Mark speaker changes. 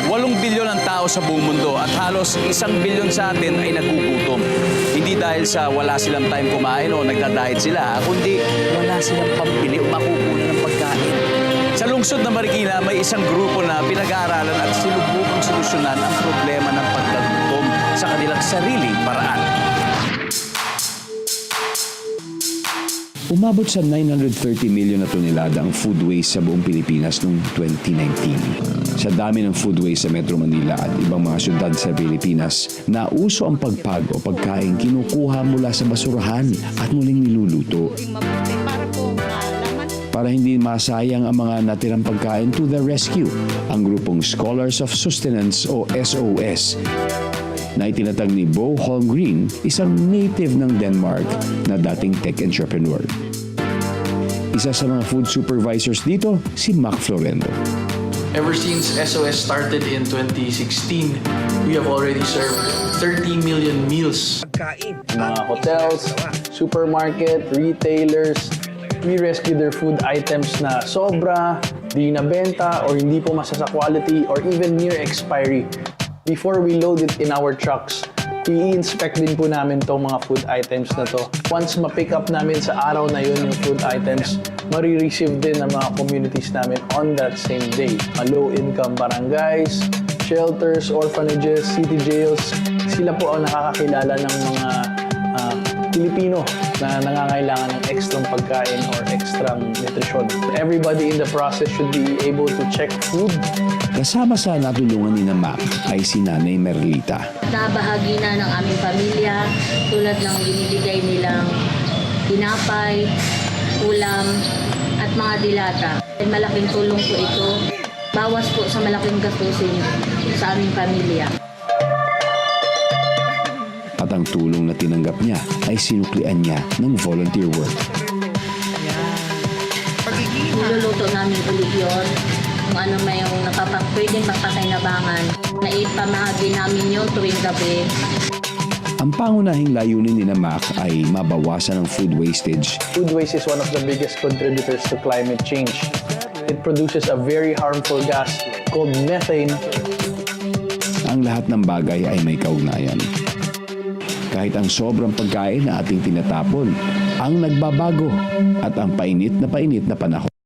Speaker 1: 8 bilyon ang tao sa buong mundo at halos 1 bilyon sa atin ay nagugutom. Hindi dahil sa wala silang time kumain o nagda-diet sila, kundi wala silang pambili o makukunan ng pagkain. Sa lungsod ng Marikina, may isang grupo na pinag-aaralan at sinubukang solusyonan ang problema ng pagkagutom sa kanilang sariling paraan.
Speaker 2: Umabot sa 930 milyon na tonelada ang food waste sa buong Pilipinas noong 2019. Sa dami ng food waste sa Metro Manila at ibang mga syudad sa Pilipinas, nauso ang pagpag o pagkain kinukuha mula sa basurahan at muling niluluto. Para hindi masayang ang mga natirang pagkain, to the rescue ang grupong Scholars of Sustenance o SOS na itinatag ni Bo Holmgreen, isang native ng Denmark na dating tech entrepreneur. Isa sa mga food supervisors dito, si Mac Florendo.
Speaker 3: Ever since SOS started in 2016, we have already served 30 million meals.
Speaker 4: Mga hotels, supermarket, retailers, we rescue their food items na sobra, di nabenta, or hindi po masasa quality, or even near expiry. Before we load it in our trucks, i-inspect din po namin itong mga food items na to. Once ma-pick up namin sa araw na yun yung food items, marireceive din ng mga communities namin on that same day. Mga low-income barangays, shelters, orphanages, city jails, sila po ang nakakakilala ng mga Pilipino na nangangailangan ng extrang pagkain or extrang nutrition. Everybody in the process should be able to check food.
Speaker 2: Kasama sa natulungan ni na Mac ay si Nanay Merlita.
Speaker 5: Nabahagi na ng aming pamilya tulad ng binibigay nilang tinapay, ulam, at mga dilata. Malaking tulong po ito. Bawas po sa malaking gastusin sa aming pamilya.
Speaker 2: At ang tulong na tinanggap niya ay sinuklian niya ng volunteer work.
Speaker 5: Niluluto namin ulit yun. Kung ano may yung pwedeng magpakinabangan. Naipamahagi namin yun tuwing gabi.
Speaker 2: Ang pangunahing layunin ni na Mac ay mabawasan ang food wastage.
Speaker 4: Food waste is one of the biggest contributors to climate change. It produces a very harmful gas called methane.
Speaker 2: Ang lahat ng bagay ay may kaugnayan. Kahit ang sobrang pagkain na ating tinatapon, ang nagbabago at ang painit na panahon